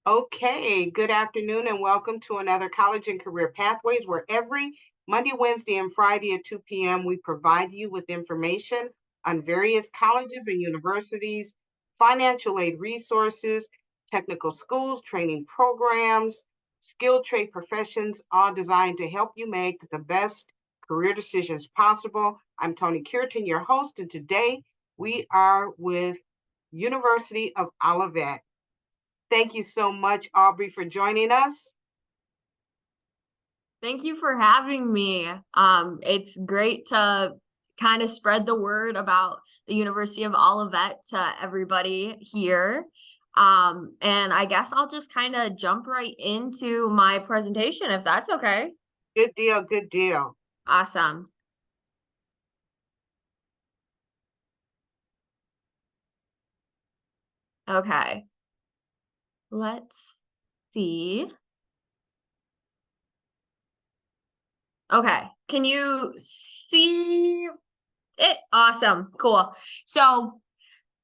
Okay, good afternoon and welcome to another College and Career Pathways, where every Monday, Wednesday, and Friday at 2 p.m. we provide you with information on various colleges and universities, financial aid resources, technical schools, training programs, skilled trade professions, all designed to help you make the best career decisions possible. I'm Toni Cureton, your host, and today we are with University of Olivet. Thank you so much, Aubrey, for joining us. Thank you for having me. It's great to kind of spread the word about the University of Olivet to everybody here. And I guess I'll just kind of jump right into my presentation if that's okay. Good deal, good deal. Awesome. Okay. Let's see. Okay. Can you see it? Awesome. Cool. So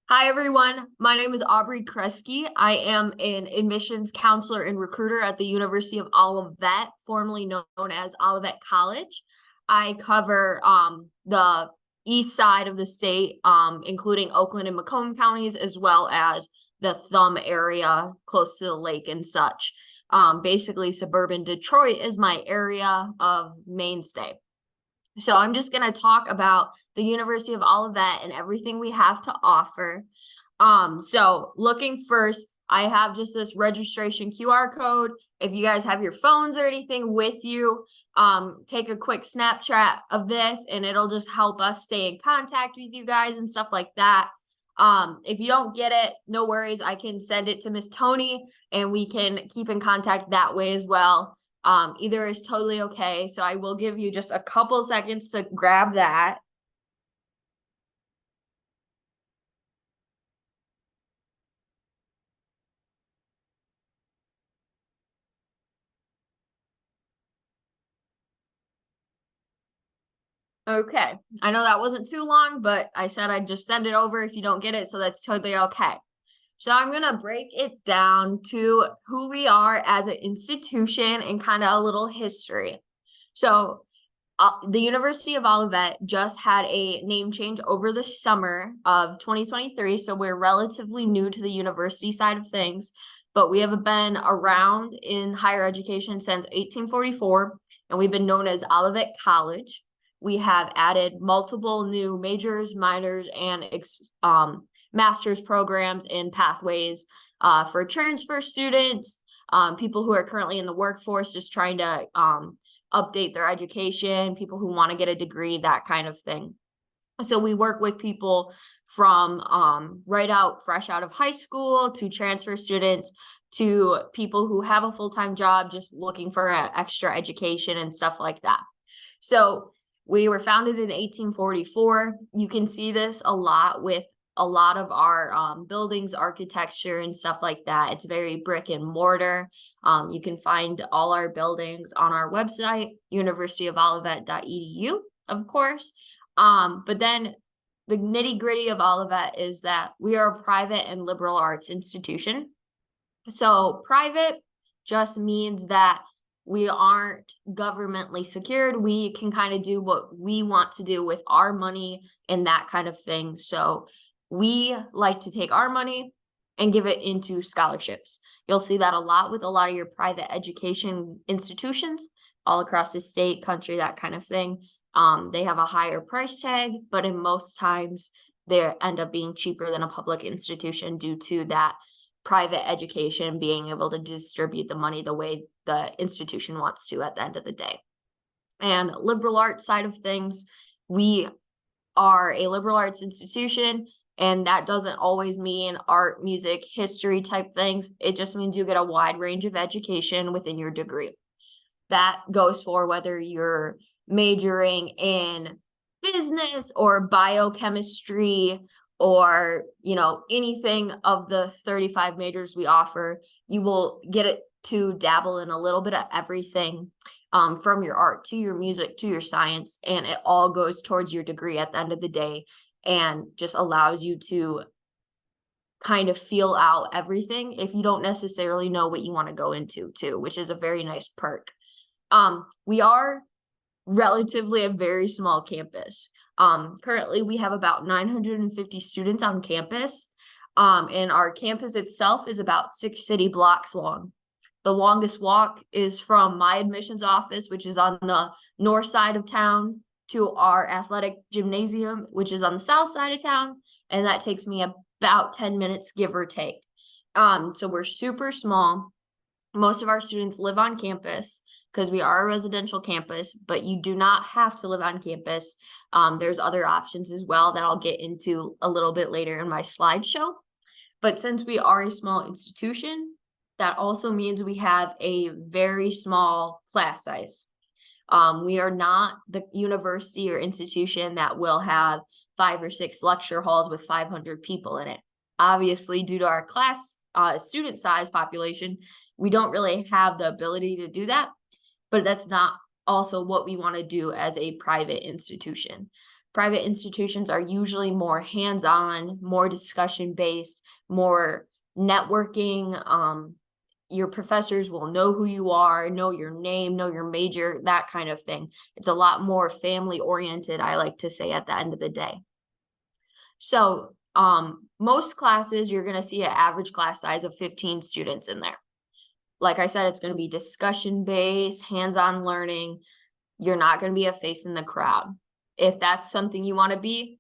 hi, everyone. My name is Aubrey Kresge. I am an admissions counselor and recruiter at the University of Olivet, formerly known as Olivet College. I cover the east side of the state, including Oakland and Macomb counties, as well as the Thumb area close to the lake and such. Basically, suburban Detroit is my area of mainstay. So I'm just going to talk about the University of Olivet and everything we have to offer. So looking first, I have just this registration QR code. If you guys have your phones or anything with you, take a quick snapshot of this and it'll just help us stay in contact with you guys and stuff like that. If you don't get it, no worries. I can send it to Miss Toni and we can keep in contact that way as well. Either is totally okay. So I will give you just a couple seconds to grab that. Okay. I know that wasn't too long, but I said I'd just send it over if you don't get it. So that's totally okay. So I'm going to break it down to who we are as an institution and kind of a little history. So the University of Olivet just had a name change over the summer of 2023. So we're relatively new to the university side of things, but we have been around in higher education since 1844, and we've been known as Olivet College. We have added multiple new majors, minors, and master's programs and pathways for transfer students, people who are currently in the workforce just trying to update their education, people who want to get a degree, that kind of thing. So we work with people from fresh out of high school to transfer students to people who have a full-time job just looking for extra education and stuff like that. So we were founded in 1844. You can see this a lot with a lot of our buildings, architecture, and stuff like that. It's very brick and mortar. You can find all our buildings on our website, universityofolivet.edu, of course. But then the nitty gritty of Olivet is that we are a private and liberal arts institution. So private just means that we aren't governmentally secured. We can kind of do what we want to do with our money and that kind of thing. So we like to take our money and give it into scholarships. You'll see that a lot with a lot of your private education institutions all across the state, country, that kind of thing. They have a higher price tag, but in most times they end up being cheaper than a public institution due to that private education being able to distribute the money the way the institution wants to at the end of the day. And liberal arts side of things, we are a liberal arts institution, and that doesn't always mean art, music, history type things. It just means you get a wide range of education within your degree. That goes for whether you're majoring in business or biochemistry or, anything of the 35 majors we offer. You will get it to dabble in a little bit of everything, from your art to your music to your science, and it all goes towards your degree at the end of the day and just allows you to kind of feel out everything if you don't necessarily know what you want to go into too, which is a very nice perk. We are relatively a very small campus. Currently we have about 950 students on campus. And our campus itself is about 6 city blocks long. The longest walk is from my admissions office, which is on the north side of town, to our athletic gymnasium, which is on the south side of town. And that takes me about 10 minutes, give or take. So we're super small. Most of our students live on campus because we are a residential campus, but you do not have to live on campus. There's other options as well that I'll get into a little bit later in my slideshow. But since we are a small institution, that also means we have a very small class size. We are not the university or institution that will have 5 or 6 lecture halls with 500 people in it. Obviously, due to our class student size population, we don't really have the ability to do that, but that's not also what we want to do as a private institution. Private institutions are usually more hands-on, more discussion-based, more networking. Your professors will know who you are, know your name, know your major, that kind of thing. It's a lot more family-oriented, I like to say, at the end of the day. So most classes, you're going to see an average class size of 15 students in there. Like I said, it's going to be discussion-based, hands-on learning. You're not going to be a face in the crowd. If that's something you want to be,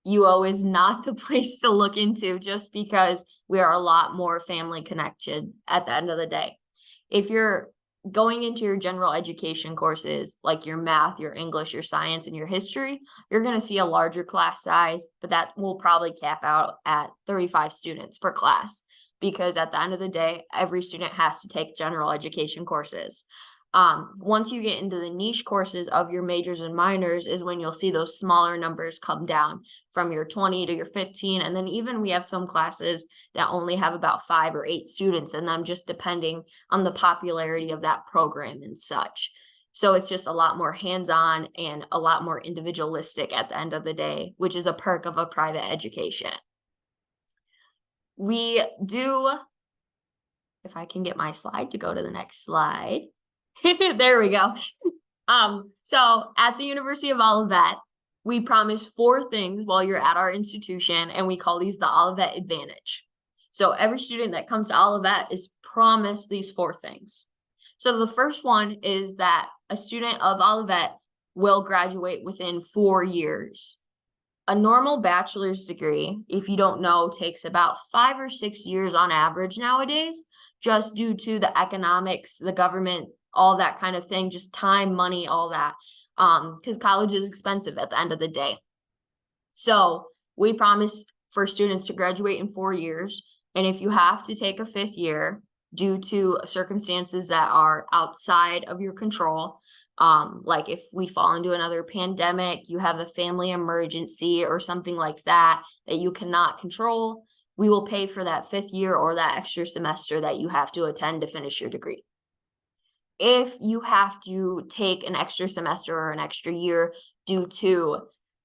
UO is not the place to look into, just because we are a lot more family connected at the end of the day. If you're going into your general education courses, like your math, your English, your science, and your history, you're going to see a larger class size, but that will probably cap out at 35 students per class, because at the end of the day, every student has to take general education courses. Once you get into the niche courses of your majors and minors is when you'll see those smaller numbers come down from your 20 to your 15. And then even we have some classes that only have about 5 or 8 students in them, just depending on the popularity of that program and such. So it's just a lot more hands-on and a lot more individualistic at the end of the day, which is a perk of a private education. We do, if I can get my slide to go to the next slide. There we go. So at the University of Olivet, we promise 4 things while you're at our institution, and we call these the Olivet Advantage. So every student that comes to Olivet is promised these 4 things. So the first one is that a student of Olivet will graduate within 4 years. A normal bachelor's degree, if you don't know, takes about 5 or 6 years on average nowadays, just due to the economics, the government, all that kind of thing, just time, money, all that, because college is expensive at the end of the day. So we promise for students to graduate in 4 years. And if you have to take a 5th year due to circumstances that are outside of your control, like if we fall into another pandemic, you have a family emergency or something like that you cannot control, we will pay for that 5th year or that extra semester that you have to attend to finish your degree. If you have to take an extra semester or an extra year due to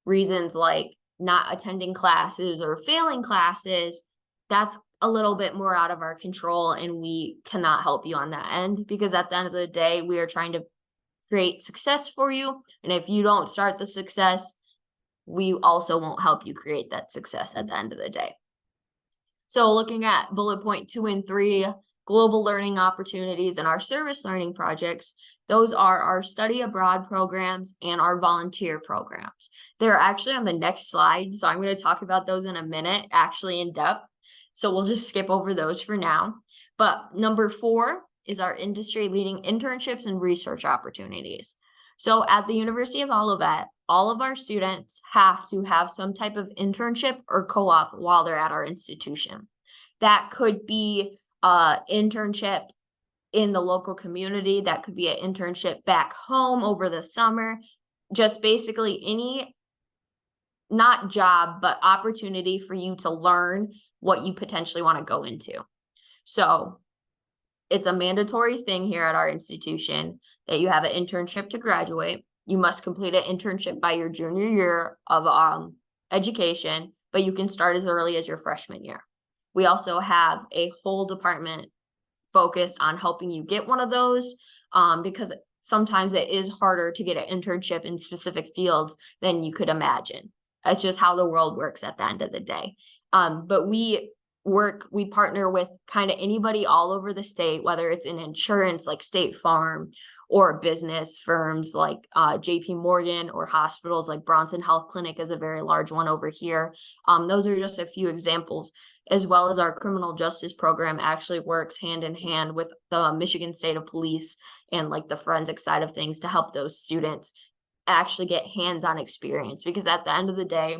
reasons like not attending classes or failing classes, that's a little bit more out of our control, and we cannot help you on that end, because at the end of the day, we are trying to create success for you. And if you don't start the success, we also won't help you create that success at the end of the day. So looking at bullet point 2 and 3, global learning opportunities and our service learning projects, those are our study abroad programs and our volunteer programs. They're actually on the next slide, so I'm going to talk about those in a minute, actually in depth. So we'll just skip over those for now. But number 4 is our industry-leading internships and research opportunities. So at the University of Olivet, all of our students have to have some type of internship or co-op while they're at our institution. That could be an internship in the local community. That could be an internship back home over the summer. Just basically any, not job, but opportunity for you to learn what you potentially want to go into. So it's a mandatory thing here at our institution that you have an internship to graduate. You must complete an internship by your junior year of education, but you can start as early as your freshman year. We also have a whole department focused on helping you get one of those, because sometimes it is harder to get an internship in specific fields than you could imagine. That's just how the world works at the end of the day. But we partner with kind of anybody all over the state, whether it's in insurance like State Farm, or business firms like JP Morgan, or hospitals like Bronson Health Clinic is a very large one over here. Those are just a few examples, as well as our criminal justice program actually works hand in hand with the Michigan State of Police and like the forensic side of things to help those students actually get hands-on experience. Because at the end of the day,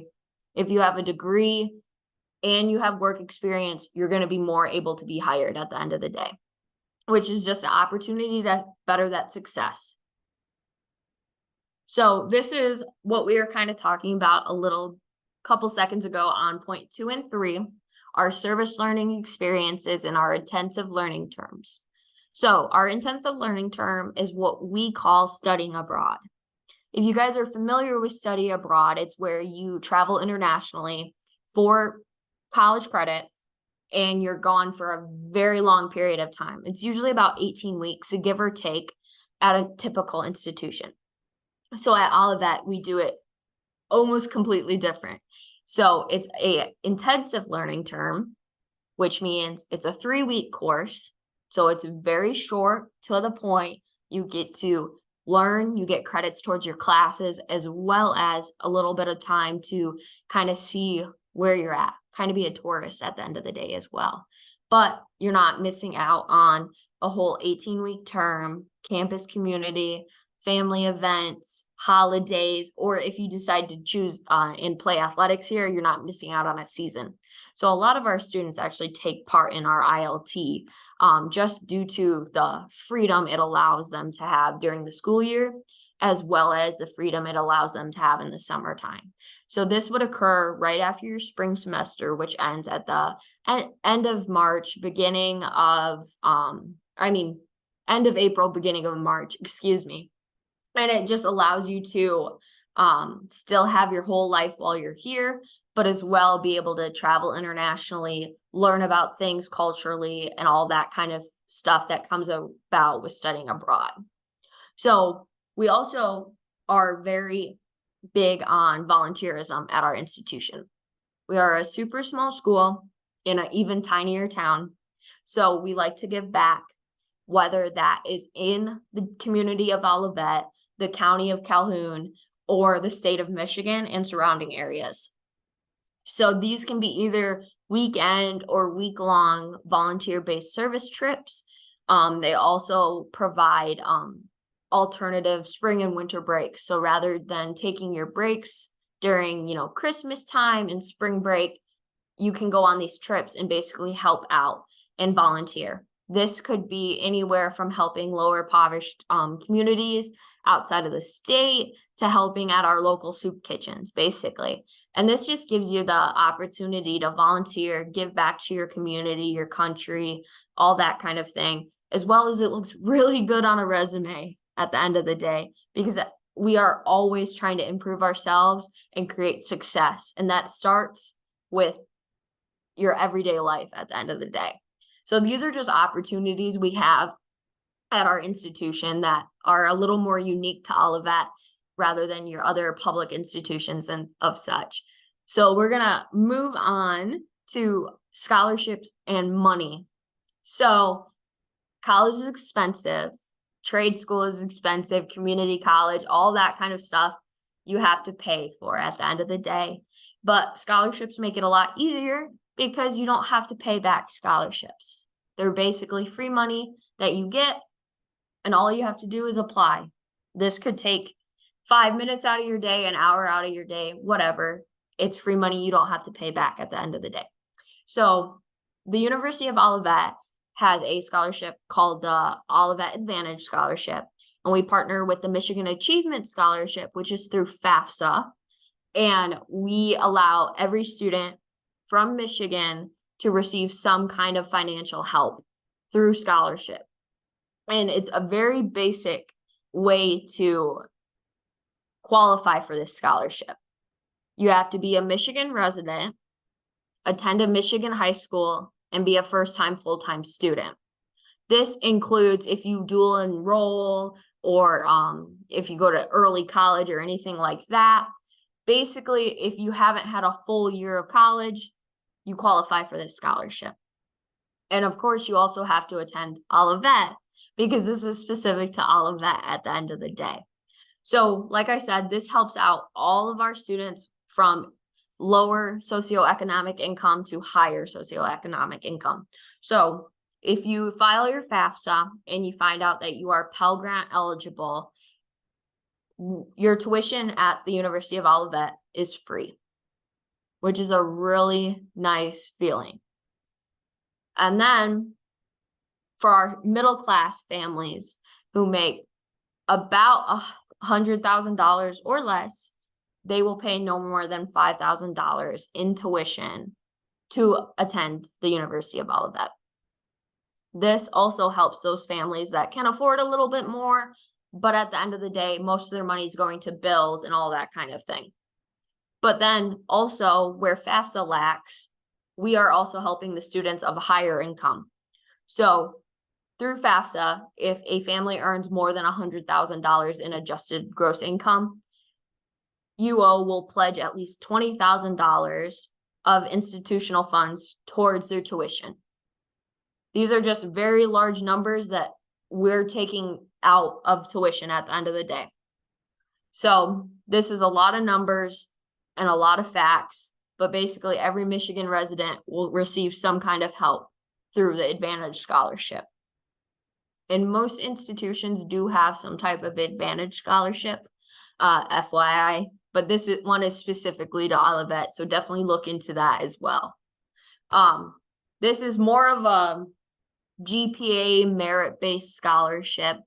if you have a degree and you have work experience, you're going to be more able to be hired at the end of the day, which is just an opportunity to better that success. So this is what we were kind of talking about a couple seconds ago on point 2 and 3, our service learning experiences and our intensive learning terms. So our intensive learning term is what we call studying abroad. If you guys are familiar with study abroad, it's where you travel internationally for college credit and you're gone for a very long period of time. It's usually about 18 weeks, give or take, at a typical institution. So at Olivet, we do it almost completely different. So it's a intensive learning term, which means it's a 3-week course. So it's very short, to the point. You get to learn, you get credits towards your classes, as well as a little bit of time to kind of see where you're at, kind of be a tourist at the end of the day as well. But you're not missing out on a whole 18-week term, campus community, family events, holidays, or if you decide to choose and play athletics here, you're not missing out on a season. So a lot of our students actually take part in our ILT just due to the freedom it allows them to have during the school year, as well as the freedom it allows them to have in the summertime. So this would occur right after your spring semester, which ends at the end of March, end of April, beginning of March, excuse me. And it just allows you to still have your whole life while you're here, but as well be able to travel internationally, learn about things culturally, and all that kind of stuff that comes about with studying abroad. So we also are very big on volunteerism at our institution. We are a super small school in an even tinier town. So we like to give back, whether that is in the community of Olivet, the county of Calhoun, or the state of Michigan and surrounding areas. So these can be either weekend or week-long volunteer-based service trips. They also provide alternative spring and winter breaks. So rather than taking your breaks during, Christmas time and spring break, you can go on these trips and basically help out and volunteer. This could be anywhere from helping lower impoverished communities outside of the state to helping at our local soup kitchens, basically. And this just gives you the opportunity to volunteer, give back to your community, your country, all that kind of thing, as well as it looks really good on a resume at the end of the day, because we are always trying to improve ourselves and create success. And that starts with your everyday life at the end of the day. So these are just opportunities we have at our institution that are a little more unique to Olivet rather than your other public institutions and of such. So we're gonna move on to scholarships and money. So college is expensive, trade school is expensive, community college, all that kind of stuff you have to pay for at the end of the day. But scholarships make it a lot easier because you don't have to pay back scholarships. They're basically free money that you get, and all you have to do is apply. This could take 5 minutes out of your day, an hour out of your day, whatever. It's free money you don't have to pay back at the end of the day. So the University of Olivet has a scholarship called the Olivet Advantage Scholarship, and we partner with the Michigan Achievement Scholarship, which is through FAFSA, and we allow every student from Michigan to receive some kind of financial help through scholarship. And it's a very basic way to qualify for this scholarship. You have to be a Michigan resident, attend a Michigan high school, and be a first-time full-time student. This includes if you dual enroll or if you go to early college or anything like that. Basically, if you haven't had a full year of college, you qualify for this scholarship. And of course, you also have to attend Olivet because this is specific to Olivet at the end of the day. So, like I said, this helps out all of our students from lower socioeconomic income to higher socioeconomic income. So, if you file your FAFSA and you find out that you are Pell Grant eligible, your tuition at the University of Olivet is free, which is a really nice feeling. And then for our middle class families who make about $100,000 or less, they will pay no more than $5,000 in tuition to attend the University of Olivet. This also helps those families that can afford a little bit more, but at the end of the day, most of their money is going to bills and all that kind of thing. But then also where FAFSA lacks, we are also helping the students of higher income. So through FAFSA, if a family earns more than $100,000 in adjusted gross income, UO will pledge at least $20,000 of institutional funds towards their tuition. These are just very large numbers that we're taking out of tuition at the end of the day. So this is a lot of numbers and a lot of facts, but basically every Michigan resident will receive some kind of help through the Advantage Scholarship. And most institutions do have some type of Advantage Scholarship, FYI, but one is specifically to Olivet, so definitely look into that as well. This is more of a GPA merit-based scholarship.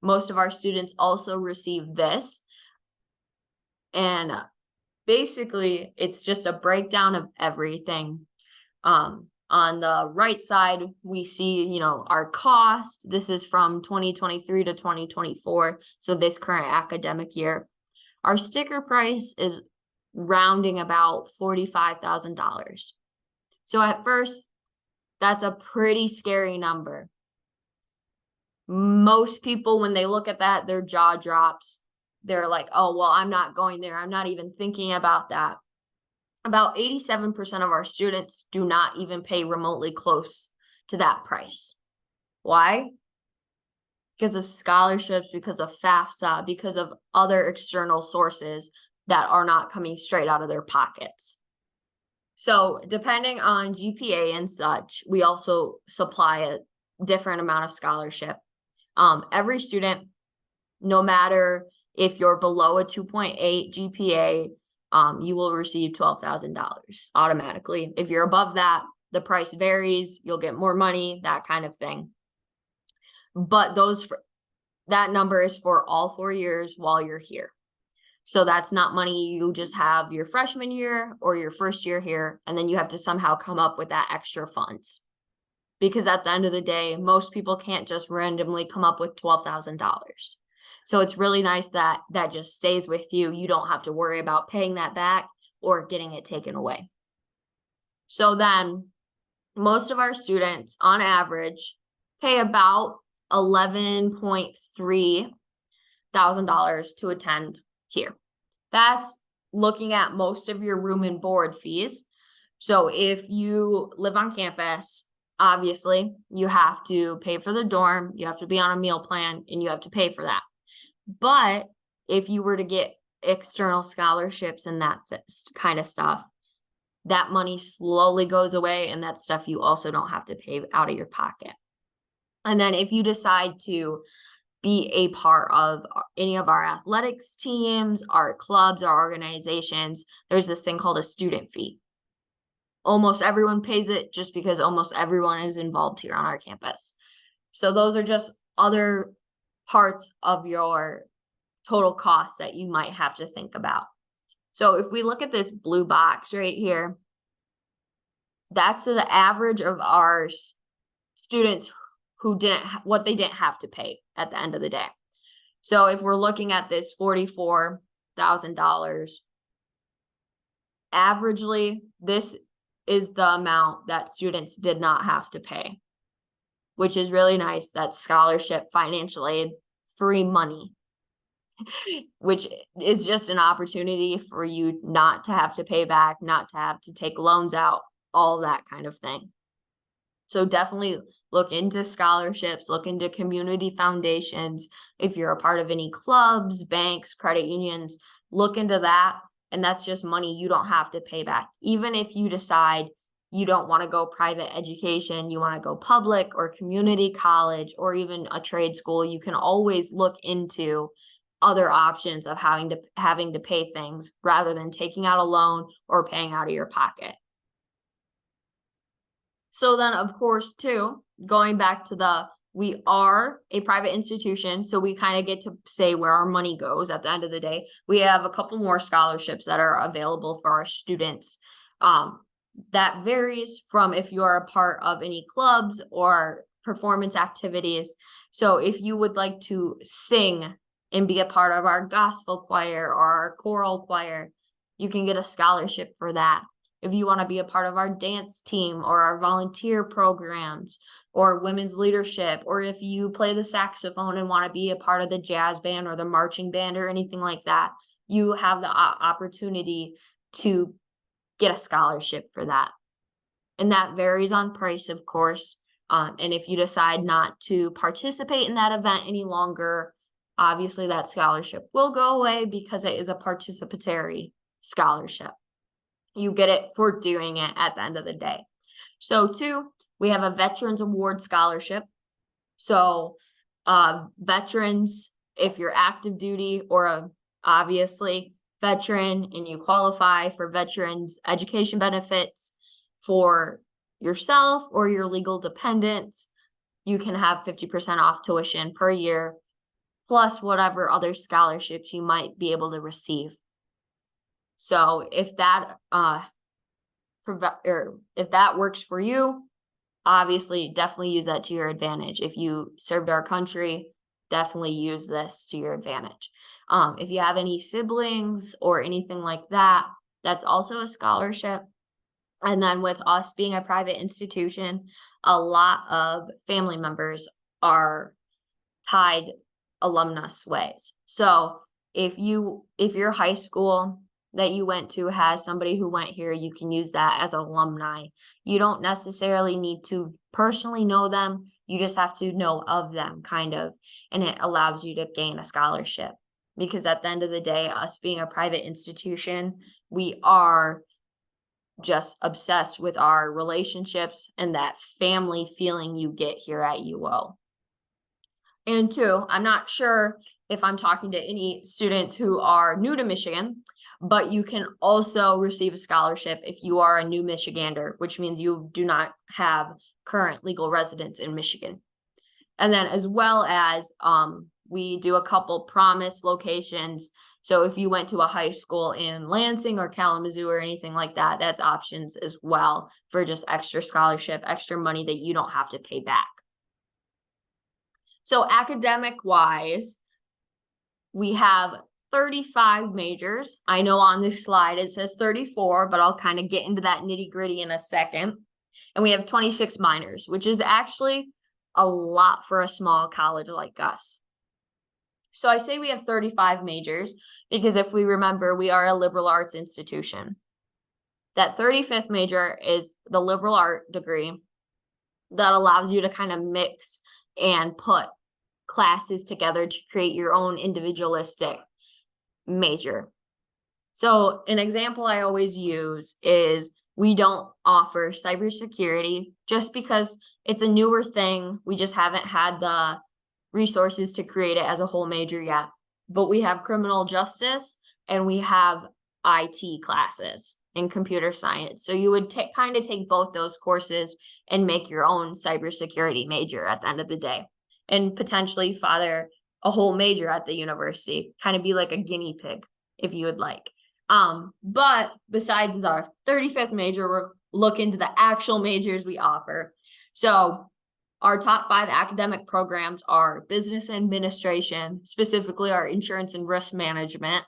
Most of our students also receive this. And basically, it's just a breakdown of everything. On the right side, we see, our cost. This is from 2023 to 2024, so this current academic year. Our sticker price is rounding about $45,000. So at first, that's a pretty scary number. Most people, when they look at that, their jaw drops. They're like, oh, well, I'm not going there. I'm not even thinking about that. About 87% of our students do not even pay remotely close to that price. Why? Because of scholarships, because of FAFSA, because of other external sources that are not coming straight out of their pockets. So depending on GPA and such, we also supply a different amount of scholarship. Every student, no matter if you're below a 2.8 GPA, you will receive $12,000 automatically. If you're above that, the price varies, you'll get more money, that kind of thing. But that number is for all 4 years while you're here. So that's not money you just have your freshman year or your first year here, and then you have to somehow come up with that extra funds. Because at the end of the day, most people can't just randomly come up with $12,000. So it's really nice that that just stays with you. You don't have to worry about paying that back or getting it taken away. So then most of our students on average pay about $11.3 thousand to attend here. That's looking at most of your room and board fees. So if you live on campus, obviously you have to pay for the dorm, you have to be on a meal plan, and you have to pay for that. But if you were to get external scholarships and that kind of stuff, that money slowly goes away, and that stuff you also don't have to pay out of your pocket. And then if you decide to be a part of any of our athletics teams, our clubs, our organizations, there's this thing called a student fee. Almost everyone pays it just because almost everyone is involved here on our campus. So those are just other parts of your total costs that you might have to think about. So if we look at this blue box right here, that's the average of our students who what they didn't have to pay at the end of the day. So if we're looking at this $44,000, averagely, this is the amount that students did not have to pay, which is really nice. That's scholarship, financial aid, free money, which is just an opportunity for you not to have to pay back, not to have to take loans out, all that kind of thing. So definitely look into scholarships, look into community foundations. If you're a part of any clubs, banks, credit unions, look into that. And that's just money you don't have to pay back. Even if you decide you don't want to go private education, you want to go public or community college or even a trade school, you can always look into other options of having to pay things rather than taking out a loan or paying out of your pocket. So then, of course, too, going back to we are a private institution, so we kind of get to say where our money goes at the end of the day. We have a couple more scholarships that are available for our students. That varies from if you're a part of any clubs or performance activities. So if you would like to sing and be a part of our gospel choir or our choral choir, you can get a scholarship for that. If you want to be a part of our dance team or our volunteer programs or women's leadership, or if you play the saxophone and want to be a part of the jazz band or the marching band or anything like that, you have the opportunity to get a scholarship for that. And that varies on price, of course. And if you decide not to participate in that event any longer, obviously that scholarship will go away because it is a participatory scholarship. You get it for doing it at the end of the day. So too, we have a Veterans Award Scholarship. So veterans, if you're active duty or obviously veteran and you qualify for veterans education benefits for yourself or your legal dependents, you can have 50% off tuition per year, plus whatever other scholarships you might be able to receive. So if that works for you, obviously definitely use that to your advantage. If you served our country, definitely use this to your advantage. If you have any siblings or anything like that, that's also a scholarship. And then with us being a private institution, a lot of family members are tied alumnus ways. So if your high school that you went to has somebody who went here, you can use that as alumni. You don't necessarily need to personally know them. You just have to know of them, kind of, and it allows you to gain a scholarship. Because at the end of the day, us being a private institution, we are just obsessed with our relationships and that family feeling you get here at UO. And two, I'm not sure if I'm talking to any students who are new to Michigan, but you can also receive a scholarship if you are a new Michigander, which means you do not have current legal residence in Michigan. And then as well as we do a couple promise locations. So if you went to a high school in Lansing or Kalamazoo or anything like that, that's options as well for just extra scholarship, extra money that you don't have to pay back. So academic wise, we have 35 majors. I know on this slide it says 34, but I'll kind of get into that nitty gritty in a second. And we have 26 minors, which is actually a lot for a small college like us. So I say we have 35 majors because if we remember, we are a liberal arts institution. That 35th major is the liberal art degree that allows you to kind of mix and put classes together to create your own individualistic major. So an example I always use is we don't offer cybersecurity just because it's a newer thing. We just haven't had the resources to create it as a whole major yet. But we have criminal justice and we have IT classes in computer science. So you would kind of take both those courses and make your own cybersecurity major at the end of the day, and potentially father a whole major at the university, kind of be like a guinea pig if you would like. But besides the 35th major, we're looking into the actual majors we offer. So our top 5 academic programs are business administration, specifically our insurance and risk management,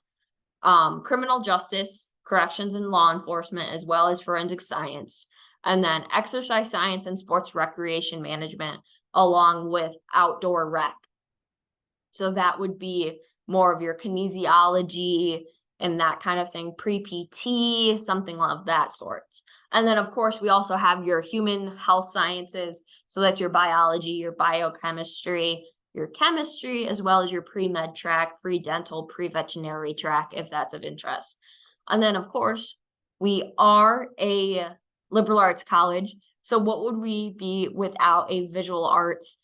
criminal justice, corrections and law enforcement, as well as forensic science, and then exercise science and sports recreation management, along with outdoor rec. So that would be more of your kinesiology and that kind of thing, pre-PT, something of that sort. And then, of course, we also have your human health sciences. So that's your biology, your biochemistry, your chemistry, as well as your pre-med track, pre-dental, pre-veterinary track, if that's of interest. And then, of course, we are a liberal arts college. So what would we be without a visual arts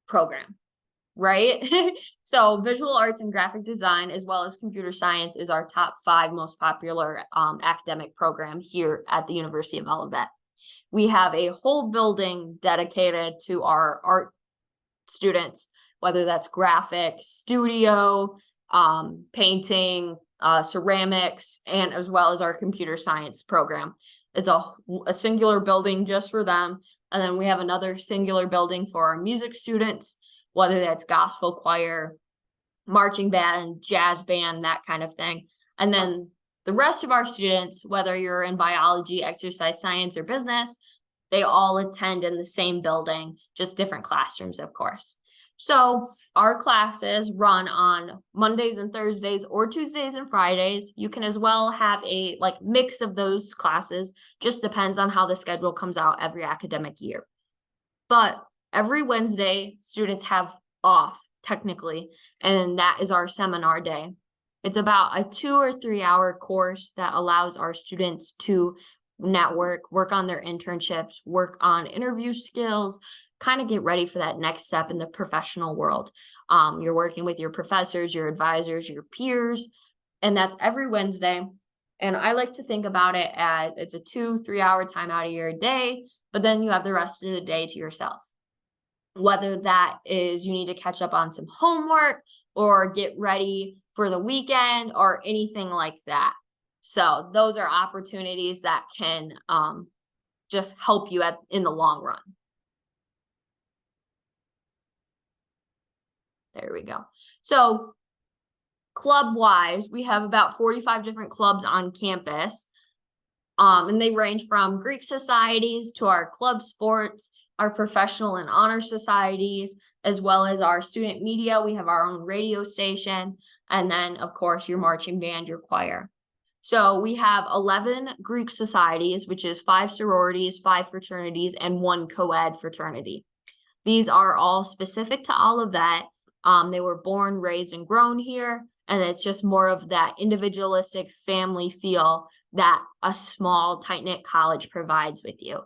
program, right? So visual arts and graphic design, as well as computer science, is our top 5 most popular academic program here at the University of Olivet. We have a whole building dedicated to our art students, whether that's graphics, studio, painting, ceramics, and as well as our computer science program. It's a singular building just for them. And then we have another singular building for our music students, whether that's gospel choir, marching band, jazz band, that kind of thing. And then the rest of our students, whether you're in biology, exercise science, or business, they all attend in the same building, just different classrooms, of course. So our classes run on Mondays and Thursdays or Tuesdays and Fridays. You can as well have a mix of those classes, just depends on how the schedule comes out every academic year. But every Wednesday, students have off technically, and that is our seminar day. It's about a 2 or 3 hour course that allows our students to network, work on their internships, work on interview skills, kind of get ready for that next step in the professional world. You're working with your professors, your advisors, your peers, and that's every Wednesday. And I like to think about it as it's a 2-3 hour time out of your day, but then you have the rest of the day to yourself. Whether that is you need to catch up on some homework or get ready for the weekend or anything like that. So those are opportunities that can just help you in the long run. There we go. So club-wise, we have about 45 different clubs on campus. And they range from Greek societies to our club sports, our professional and honor societies, as well as our student media. We have our own radio station. And then, of course, your marching band, your choir. So we have 11 Greek societies, which is 5 sororities, 5 fraternities, and 1 co-ed fraternity. These are all specific to Olivet. They were born, raised, and grown here, and it's just more of that individualistic family feel that a small, tight-knit college provides with you.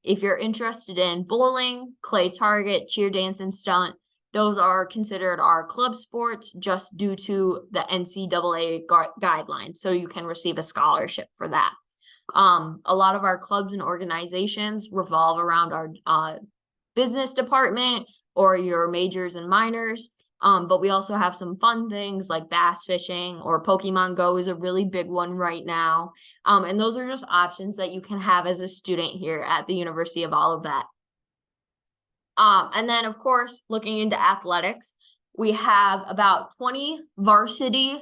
If you're interested in bowling, clay target, cheer dance, and stunt, those are considered our club sports just due to the NCAA guidelines, so you can receive a scholarship for that. A lot of our clubs and organizations revolve around our business department or your majors and minors. But we also have some fun things like bass fishing, or Pokemon Go is a really big one right now. And those are just options that you can have as a student here at the University of Olivet. And then, of course, looking into athletics, we have about 20 varsity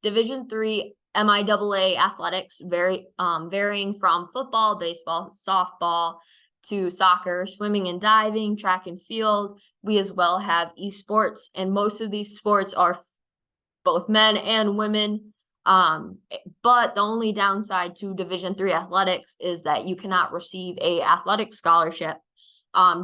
Division III MIAA athletics, varying from football, baseball, softball, to soccer, swimming and diving, track and field. We as well have esports, and most of these sports are both men and women. But the only downside to Division III athletics is that you cannot receive a athletic scholarship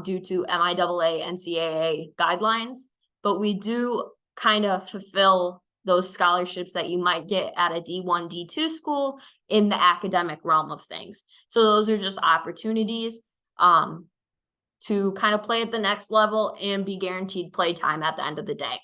due to MIAA NCAA guidelines. But we do kind of fulfill those scholarships that you might get at a D1, D2 school in the academic realm of things. So those are just opportunities to kind of play at the next level and be guaranteed play time at the end of the day.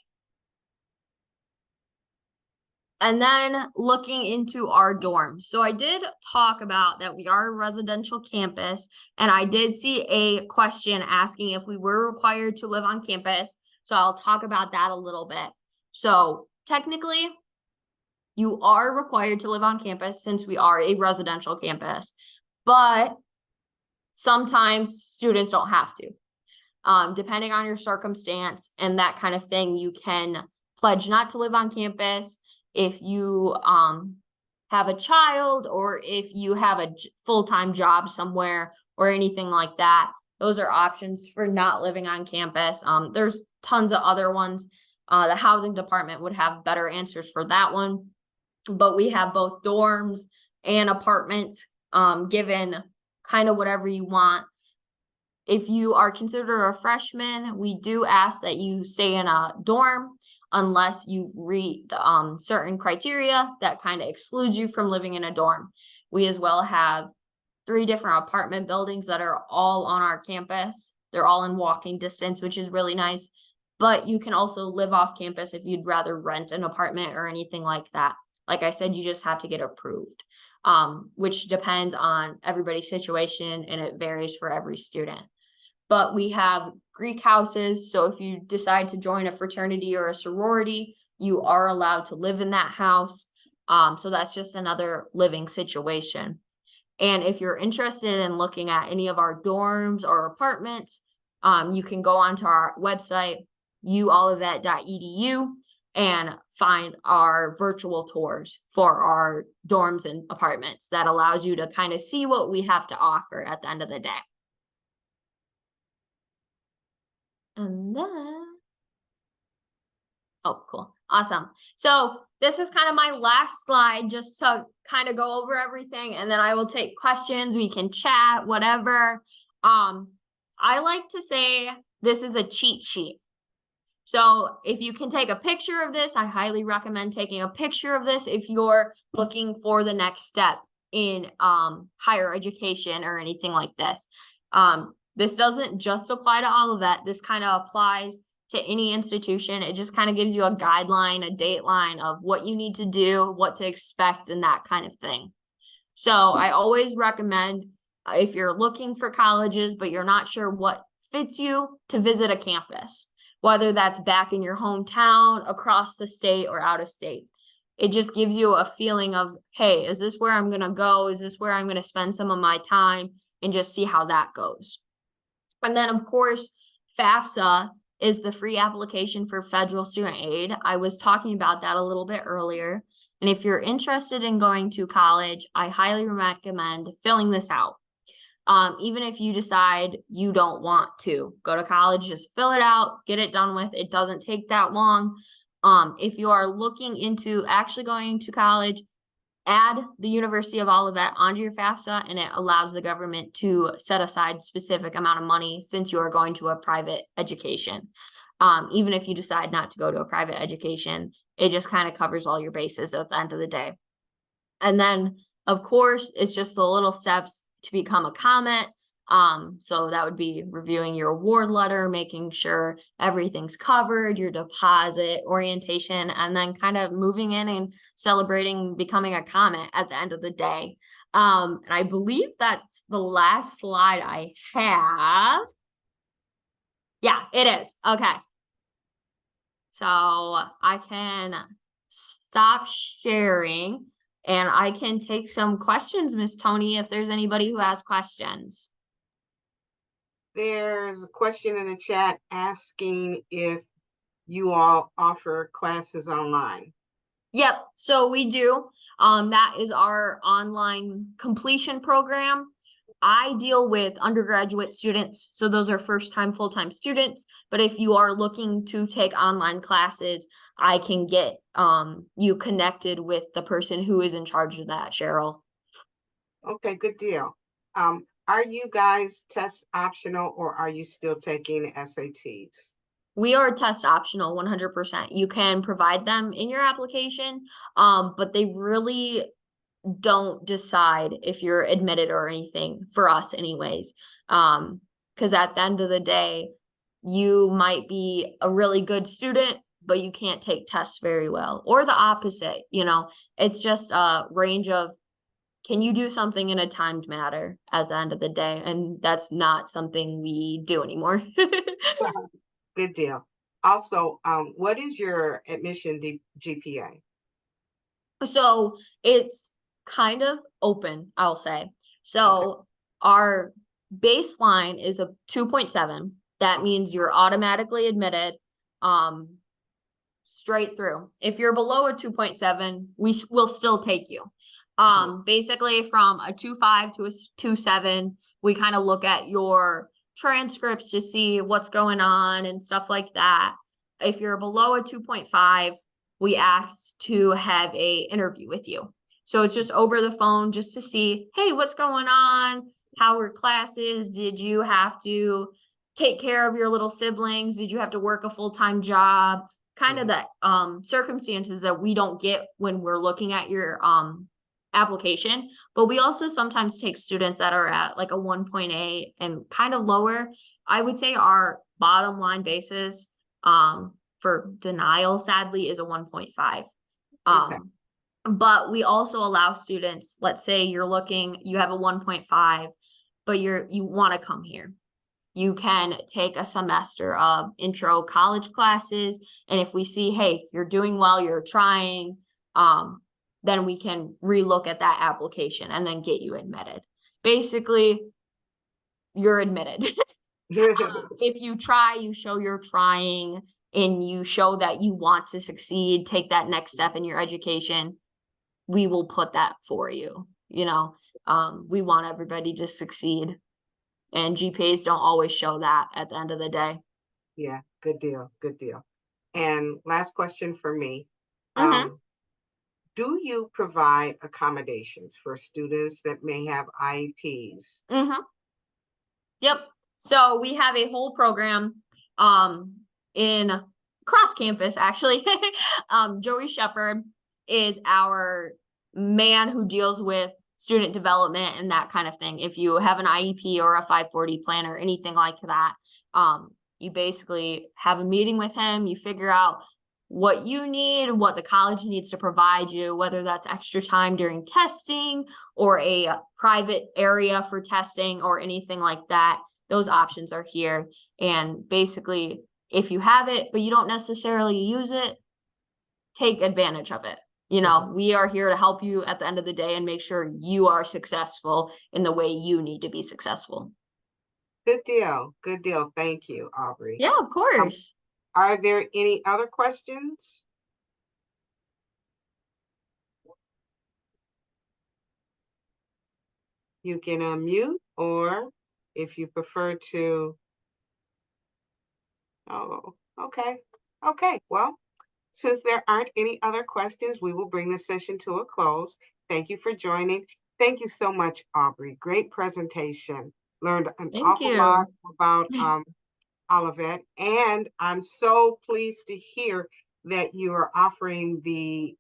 And then looking into our dorms. So I did talk about that we are a residential campus, and I did see a question asking if we were required to live on campus. So I'll talk about that a little bit. So technically, you are required to live on campus since we are a residential campus, but sometimes students don't have to. Depending on your circumstance and that kind of thing, you can pledge not to live on campus. If you have a child or if you have a full-time job somewhere or anything like that. Those are options for not living on campus. There's tons of other ones. The housing department would have better answers for that one. But we have both dorms and apartments, given kind of whatever you want. If you are considered a freshman, we do ask that you stay in a dorm unless you read certain criteria that kind of excludes you from living in a dorm. We as well have 3 different apartment buildings that are all on our campus. They're all in walking distance, which is really nice. But you can also live off campus if you'd rather rent an apartment or anything like that. Like I said, you just have to get approved, which depends on everybody's situation and it varies for every student. But we have Greek houses. So if you decide to join a fraternity or a sorority, you are allowed to live in that house. So that's just another living situation. And if you're interested in looking at any of our dorms or apartments, you can go onto our website, uolivet.edu, and find our virtual tours for our dorms and apartments. That allows you to kind of see what we have to offer at the end of the day. And then, oh, cool. Awesome. So this is kind of my last slide, just to kind of go over everything, and then I will take questions. We can chat, whatever. I like to say this is a cheat sheet. So if you can take a picture of this, I highly recommend taking a picture of this if you're looking for the next step in higher education or anything like this. This doesn't just apply to Olivet. This kind of applies to any institution. It just kind of gives you a guideline, a dateline of what you need to do, what to expect, and that kind of thing. So I always recommend, if you're looking for colleges, but you're not sure what fits you, to visit a campus, whether that's back in your hometown, across the state, or out of state. It just gives you a feeling of, hey, is this where I'm going to go? Is this where I'm going to spend some of my time? And just see how that goes. And then, of course, FAFSA is the free application for federal student aid. I was talking about that a little bit earlier. And if you're interested in going to college, I highly recommend filling this out. Even if you decide you don't want to go to college, just fill it out, get it done with. It doesn't take that long. If you are looking into actually going to college, add the University of Olivet onto your FAFSA, and it allows the government to set aside specific amount of money since you are going to a private education. Even if you decide not to go to a private education, it just kind of covers all your bases at the end of the day. And then, of course, it's just the little steps to become a comment. So that would be reviewing your award letter, making sure everything's covered, your deposit, orientation, and then kind of moving in and celebrating becoming a comment at the end of the day. And I believe that's the last slide I have. Yeah, it is. Okay. So I can stop sharing and I can take some questions, Miss Toni, if there's anybody who has questions. There's a question in the chat asking if you all offer classes online. Yep, so we do. That is our online completion program. I deal with undergraduate students, so those are first-time, full-time students. But if you are looking to take online classes, I can get you connected with the person who is in charge of that, Cheryl. Okay, good deal. Are you guys test optional or are you still taking SATs? We are test optional 100%. You can provide them in your application, but they really don't decide if you're admitted or anything for us anyways. Because at the end of the day, you might be a really good student, but you can't take tests very well, or the opposite. It's just a range of, can you do something in a timed manner at the end of the day? And that's not something we do anymore. Good deal. Also, what is your admission GPA? So it's kind of open, I'll say. So our baseline is a 2.7. That means you're automatically admitted straight through. If you're below a 2.7, we will still take you. Basically from a 2.5 to a 2.7, we kind of look at your transcripts to see what's going on and stuff like that. If you're below a 2.5, we ask to have a interview with you. So it's just over the phone just to see, hey, what's going on? How were classes? Did you have to take care of your little siblings? Did you have to work a full-time job? Kind of the circumstances that we don't get when we're looking at your application. But we also sometimes take students that are at like a 1.8 and kind of lower. I would say our bottom line basis for denial, sadly, is a 1.5. Okay. But we also allow students, let's say you have a 1.5, but you want to come here. You can take a semester of intro college classes. And if we see, hey, you're doing well, you're trying, then we can relook at that application and then get you admitted. Basically, you're admitted. If you try, you show you're trying, and you show that you want to succeed, take that next step in your education, we will put that for you. We want everybody to succeed. And GPAs don't always show that at the end of the day. Yeah, good deal. Good deal. And last question for me. Do you provide accommodations for students that may have IEPs? Yep. So we have a whole program in cross campus, actually. Joey Shepard is our man who deals with student development and that kind of thing. If you have an IEP or a 540 plan or anything like that, you basically have a meeting with him, you figure out what you need, what the college needs to provide you, whether that's extra time during testing or a private area for testing or anything like that. Those options are here. And basically, if you have it, but you don't necessarily use it, take advantage of it. We are here to help you at the end of the day and make sure you are successful in the way you need to be successful. Good deal. Good deal. Thank you, Aubrey. Yeah, of course. Are there any other questions? You can unmute, or if you prefer to. Oh, okay. Okay. Well, since there aren't any other questions, we will bring the session to a close. Thank you for joining. Thank you so much, Aubrey. Great presentation. Learned an awful lot about Olivet, and I'm so pleased to hear that you are offering the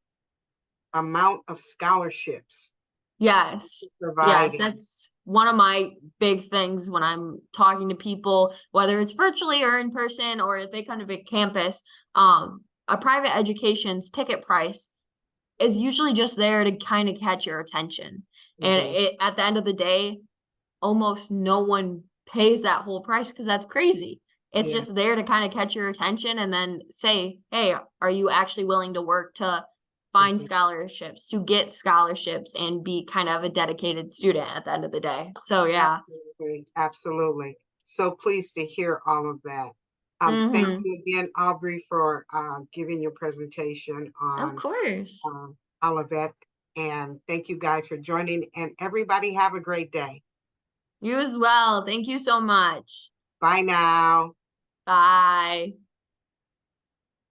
amount of scholarships. Yes. Yes, that's one of my big things when I'm talking to people, whether it's virtually or in person, or if they come to big campus. A private education's ticket price is usually just there to kind of catch your attention. And at the end of the day, almost no one pays that whole price because that's crazy. It's just there to kind of catch your attention and then say, hey, are you actually willing to work to find scholarships, to get scholarships, and be kind of a dedicated student at the end of the day? So, yeah. Absolutely. Absolutely. So pleased to hear all of that. Thank you again, Aubrey, for giving your presentation on Of course. Olivet. And thank you guys for joining. And everybody have a great day. You as well. Thank you so much. Bye now. Bye.